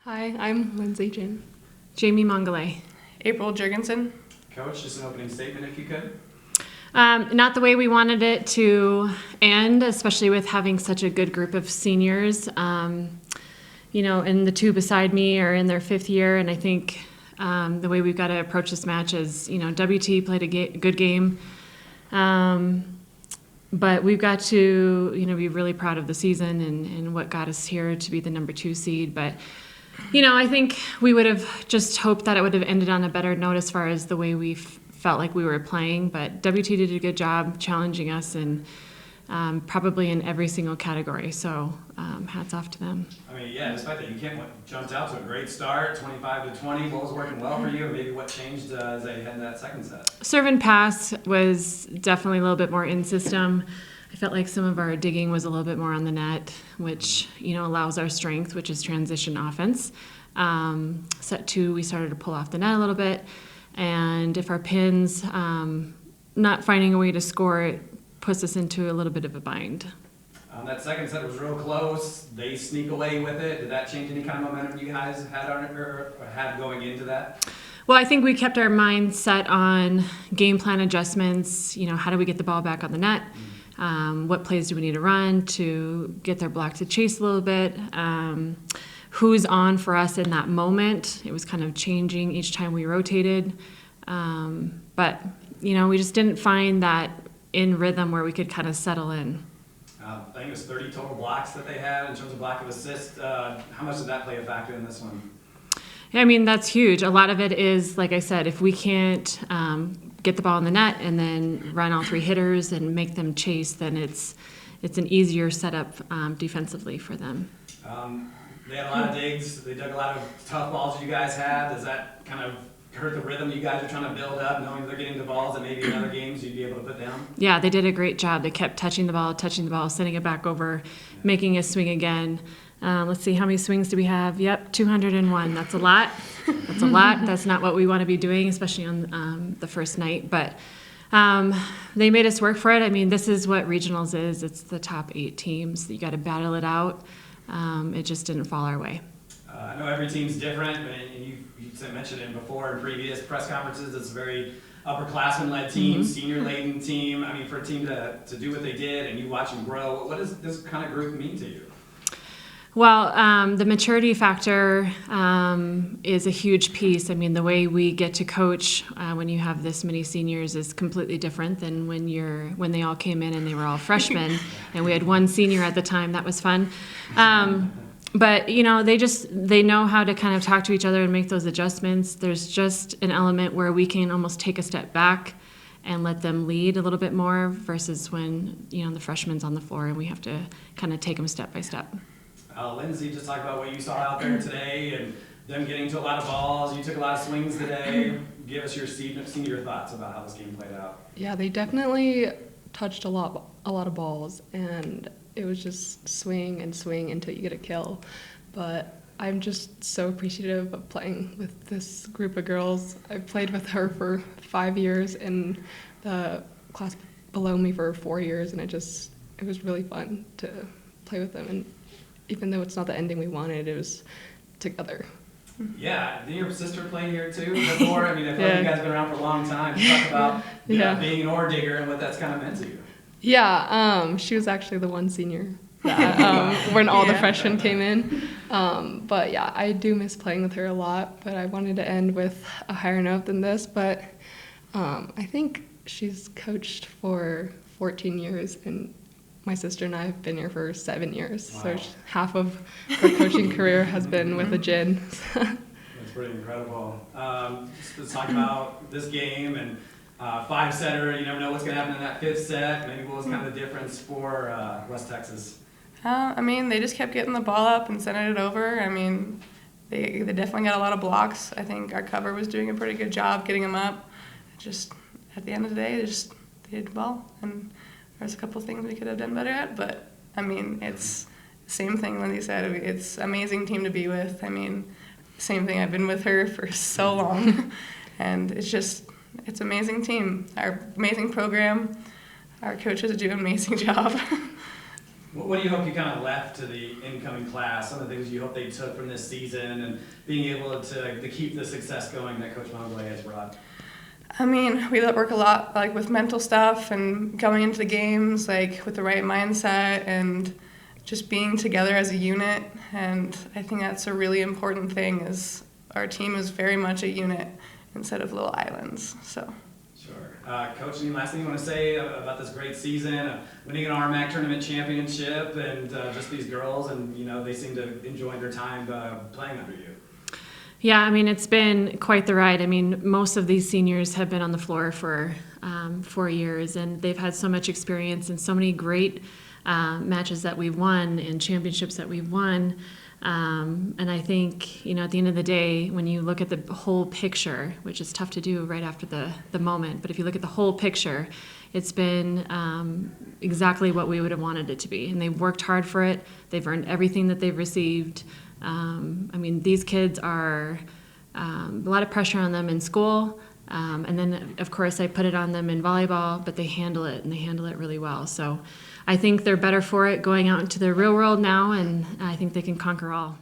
Hi, I'm Lindsay Jin. Jamie Mongolay. April Jurgensen. Coach, just an opening statement if you could. Not the way we wanted it to end, especially with having such a good group of seniors. And the two beside me are in their fifth year, and I think the way we've got to approach this match is, WT played a good game, but we've got to, be really proud of the season and what got us here to be the number 2 seed. But I think we would have just hoped that it would have ended on a better note as far as the way we felt like we were playing. But WT did a good job challenging us, and probably in every single category. So hats off to them. Despite that, you jumped out to a great start, 25-20. What was working well for you, and maybe what changed as they head into that second set? Serve and pass was definitely a little bit more in system. I felt like some of our digging was a little bit more on the net, which allows our strength, which is transition offense. Set 2, we started to pull off the net a little bit, and if our pins not finding a way to score, it puts us into a little bit of a bind. That second set was real close. They sneak away with it. Did that change any kind of momentum you guys had going into that? Well, I think we kept our mind set on game plan adjustments. How do we get the ball back on the net? What plays do we need to run to get their block to chase a little bit? Who's on for us in that moment? It was kind of changing each time we rotated. But we just didn't find that in rhythm where we could kind of settle in. I think it was 30 total blocks that they had in terms of block of assist. How much did that play a factor in this one? That's huge. A lot of it is, like I said, if we can't get the ball in the net and then run all 3 hitters and make them chase, then it's an easier setup defensively for them. They had a lot of digs. They dug a lot of tough balls that you guys had. Does that kind of hurt the rhythm you guys are trying to build up, knowing they're getting the balls that maybe in other games you'd be able to put down? Yeah, they did a great job. They kept touching the ball, sending it back over, making us swing again. Let's see, how many swings do we have? Yep, 201. That's a lot. That's a lot. That's not what we want to be doing, especially on the first night. But they made us work for it. This is what regionals is. It's the top 8 teams. You got to battle it out. It just didn't fall our way. I know every team's different, and you mentioned it before in previous press conferences. It's a very upperclassman-led team, senior-laden team. For a team to do what they did and you watch them grow, what does this kind of group mean to you? Well, the maturity factor is a huge piece. The way we get to coach when you have this many seniors is completely different than when they all came in and they were all freshmen, and we had 1 senior at the time. That was fun. But they know how to kind of talk to each other and make those adjustments. There's just an element where we can almost take a step back and let them lead a little bit more versus when the freshman's on the floor and we have to kind of take them step by step. Lindsay, just talk about what you saw out there today and them getting to a lot of balls. You took a lot of swings today. Give us your senior thoughts about how this game played out. Yeah, they definitely touched a lot of balls, and it was just swing and swing until you get a kill. But I'm just so appreciative of playing with this group of girls. I've played with her for 5 years and the class below me for 4 years, and it was really fun to play with them. And even though it's not the ending we wanted, it was together. Yeah, did your sister play here too before? I feel like you guys have been around for a long time. Talk about being an oar digger and what that's kind of meant to you. Yeah, she was actually the 1 senior that, when all the freshmen came in. But yeah, I do miss playing with her a lot, but I wanted to end with a higher note than this. But I think she's coached for 14 years, and my sister and I have been here for 7 years. Wow. So half of her coaching career has been with a gin. That's pretty incredible. Let's talk about this game and 5-setter. You never know what's going to happen in that 5th set. Maybe what was kind of the difference for West Texas? They just kept getting the ball up and sending it over. They definitely got a lot of blocks. I think our cover was doing a pretty good job getting them up. Just at the end of the day, they did the ball. And there's a couple things we could have done better at, but it's the same thing Lindsay said. It's an amazing team to be with. Same thing. I've been with her for so long, and it's an amazing team. Our amazing program. Our coaches do an amazing job. What do you hope you kind of left to the incoming class? Some of the things you hope they took from this season and being able to keep the success going that Coach Mongley has brought? I mean, we work a lot like with mental stuff and going into the games like with the right mindset and just being together as a unit. And I think that's a really important thing is our team is very much a unit instead of little islands. So. Sure. Coach, any last thing you want to say about this great season, winning an RMAC tournament championship, and just these girls, and they seem to enjoy their time playing under you? Yeah, I mean, it's been quite the ride. I mean, most of these seniors have been on the floor for 4 years, and they've had so much experience and so many great matches that we've won and championships that we've won. And I think, at the end of the day, when you look at the whole picture, which is tough to do right after the moment, but if you look at the whole picture, it's been exactly what we would have wanted it to be. And they've worked hard for it. They've earned everything that they've received. I mean, these kids are a lot of pressure on them in school. And then, of course, I put it on them in volleyball, but they handle it, and they handle it really well. So I think they're better for it going out into the real world now, and I think they can conquer all.